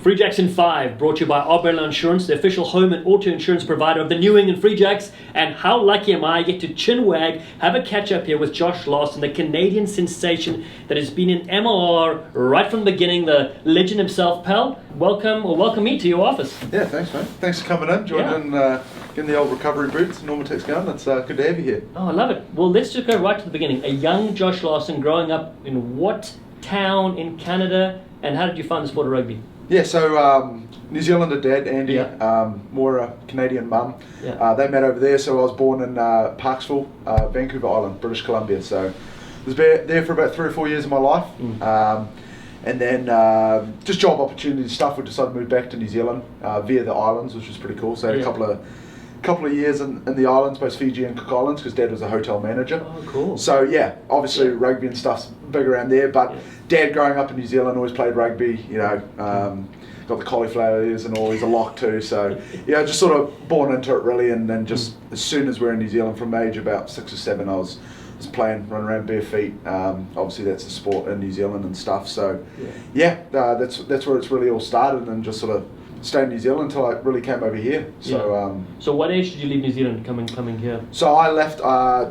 Free Jacks in 5, brought to you by Umbrella Insurance, the official home and auto insurance provider of the New England Free Jacks. And how lucky am I get to chinwag, have a catch up here with Josh Larsen, the Canadian sensation that has been in MLR right from the beginning, the legend himself. Pal, welcome me to your office. Yeah, thanks mate. Thanks for coming in, joining in, getting the old recovery boots, Normatex going. It's good to have you here. Oh, I love it. Well, let's just go right to the beginning. A young Josh Larsen growing up in what town in Canada, and how did you find the sport of rugby? Yeah, so New Zealander dad, Andy, more a Canadian mum. They met over there, so I was born in Parksville, Vancouver Island, British Columbia. So I was there for about 3 or 4 years of my life. And then just job opportunity stuff, we decided to move back to New Zealand via the islands, which was pretty cool. So I had a couple of years in the islands, both Fiji and Cook Islands, because Dad was a hotel manager. Oh, cool. So yeah, obviously rugby and stuff's big around there, but Dad growing up in New Zealand always played rugby, you know, got the cauliflower ears and all, he's a lock too, so yeah, just sort of born into it really, and then just as soon as we're in New Zealand from age about 6 or 7, I was playing, running around bare feet. Obviously that's a sport in New Zealand and stuff, so that's where it's really all started, and just sort of stayed in New Zealand until I really came over here. So so what age did you leave New Zealand coming here? So I left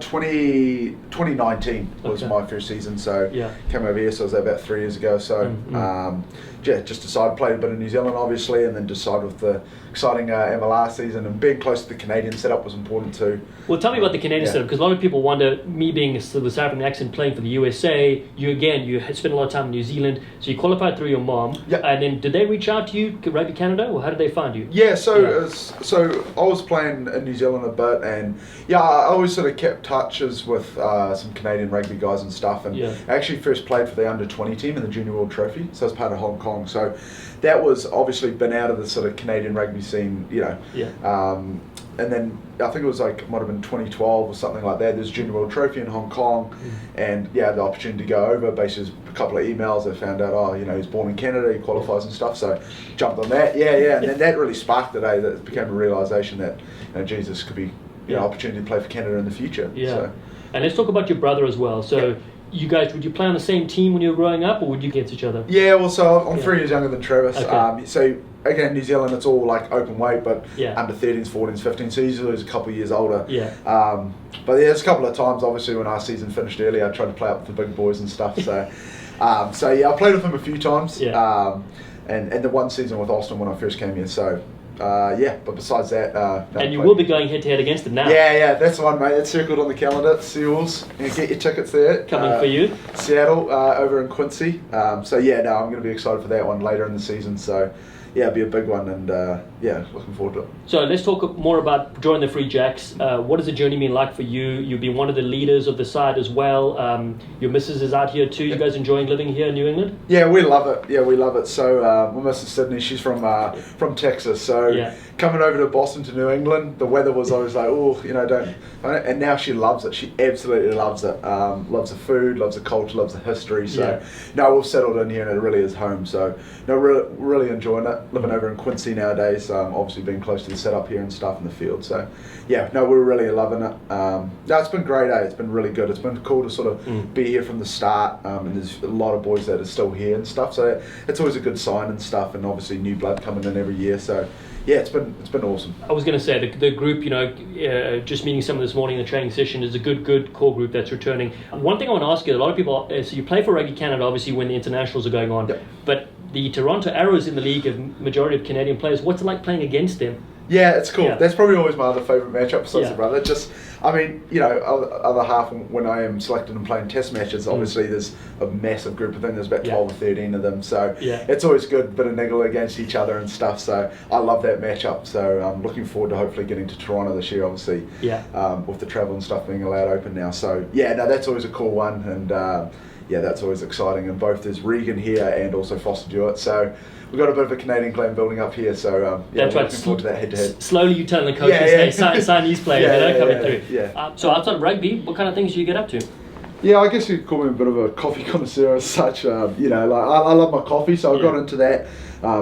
2019 was my first season, so came over here, so I was there about 3 years ago. So just decided to play a bit of New Zealand obviously, and then decided with the exciting MLR season and being close to the Canadian setup was important too. Well, tell me about the Canadian setup, because a lot of people wonder, me being with South African accent playing for the USA, you had spent a lot of time in New Zealand, so you qualified through your mom, and then did they reach out to you, Rugby Canada, or how did they find you? Yeah, so I was playing in New Zealand a bit, and I always sort of kept touches with some Canadian rugby guys and stuff, and I actually first played for the under-20 team in the Junior World Trophy, so I was part of Hong Kong, so that was obviously been out of the sort of Canadian rugby scene, you know. And then I think it was like, might have been 2012 or something like that, there's Junior World Trophy in Hong Kong, and the opportunity to go over, basically a couple of emails, I found out, he's born in Canada, he qualifies and stuff, so jumped on that, and then that really sparked it, that became a realisation that, Jesus could be, opportunity to play for Canada in the future. So. And let's talk about your brother as well, so you guys, would you play on the same team when you were growing up, or would you get each other? Yeah, well, so I'm 3 years younger than Travis. So again, New Zealand, it's all like open weight, but under 13s, 14s, 15s, so he's always a couple of years older. But there's a couple of times, obviously, when our season finished early, I tried to play up with the big boys and stuff. So, I played with him a few times. And the one season with Austin when I first came here. So. But besides that, and you will be going head to head against them now. Yeah, that's the one, mate. It's circled on the calendar. Seals, get your tickets there. Coming for you. Seattle, over in Quincy. I'm going to be excited for that one later in the season. So, it'll be a big one, and looking forward to it. So let's talk more about joining the Free Jacks. What has the journey been like for you? You've been one of the leaders of the side as well. Your missus is out here too. You guys enjoying living here in New England? Yeah, we love it. We love it. So my missus Sydney, she's from Texas. So coming over to Boston to New England, the weather was always like, don't. And now she loves it. She absolutely loves it. Loves the food, loves the culture, loves the history. So now we've settled in here, and it really is home. So really enjoying it. Living over in Quincy nowadays, obviously being close to the setup here and stuff in the field. So, we're really loving it. It's been great, It's been really good. It's been cool to sort of be here from the start, and there's a lot of boys that are still here and stuff. So it's always a good sign and stuff, and obviously new blood coming in every year. So. It's been awesome. I was going to say the group, just meeting someone this morning in the training session is a good core group that's returning. One thing I want to ask you, a lot of people, so you play for Rugby Canada obviously when the internationals are going on, but the Toronto Arrows in the league have majority of Canadian players. What's it like playing against them? Yeah, it's cool. That's probably always my other favourite matchup besides the brother. Other half when I am selected and playing test matches, obviously there's a massive group. I think there's about 12 or 13 of them. So it's always good, bit of niggle against each other and stuff. So I love that matchup. So I'm looking forward to hopefully getting to Toronto this year, obviously, with the travel and stuff being allowed open now. So that's always a cool one, and that's always exciting. And both there's Regan here and also Foster Dewitt. So we've got a bit of a Canadian clan building up here, so that's looking forward to that head-to-head. Slowly you telling the coaches, hey, sign these players, coming through. So outside of rugby, what kind of things do you get up to? Yeah, I guess you'd call me a bit of a coffee connoisseur as such. I love my coffee, so I got into that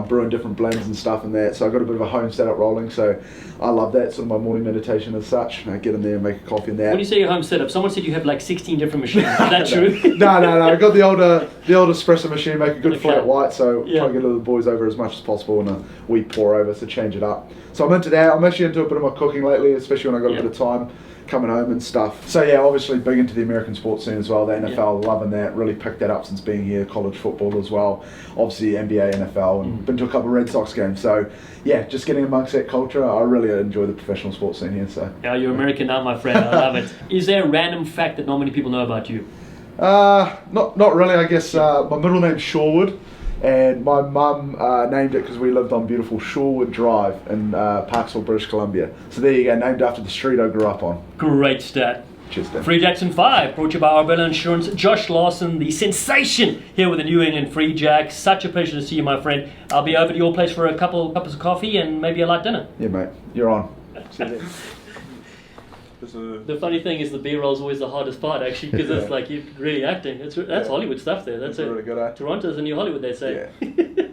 brewing different blends and stuff and that. So I've got a bit of a home setup rolling. So I love that, sort of my morning meditation as such. I get in there and make a coffee and that. When you say your home setup, someone said you have like 16 different machines. Is that true? No. I got the old espresso machine, make a good flat white. So try to get all the boys over as much as possible and a wee pour over, so change it up. So I'm into that. I'm actually into a bit of my cooking lately, especially when I got a bit of time coming home and stuff. So yeah, obviously big into the American sports scene as well. The NFL, loving that. Really picked that up since being here. College football as well. Obviously NBA, NFL, and been to a couple of Red Sox games. So yeah, just getting amongst that culture. I really enjoy the professional sports scene here. So yeah, you're American now, my friend. I love it. Is there a random fact that not many people know about you? Not really. I guess my middle name's Shorewood. And my mum named it because we lived on beautiful Shorewood Drive in Parksville, British Columbia. So there you go, named after the street I grew up on. Great stat. Cheers, Dan. Free Jacks in 5, brought to you by Arbella Insurance. Josh Larsen, the sensation here with the New England Free Jacks. Such a pleasure to see you, my friend. I'll be over to your place for a couple cups of coffee and maybe a light dinner. Yeah, mate. You're on. The funny thing is the B-roll is always the hardest part, actually, because it's like you're really acting. That's Hollywood stuff there. That's it. Really good, eh? Toronto's the new Hollywood, they say. Yeah.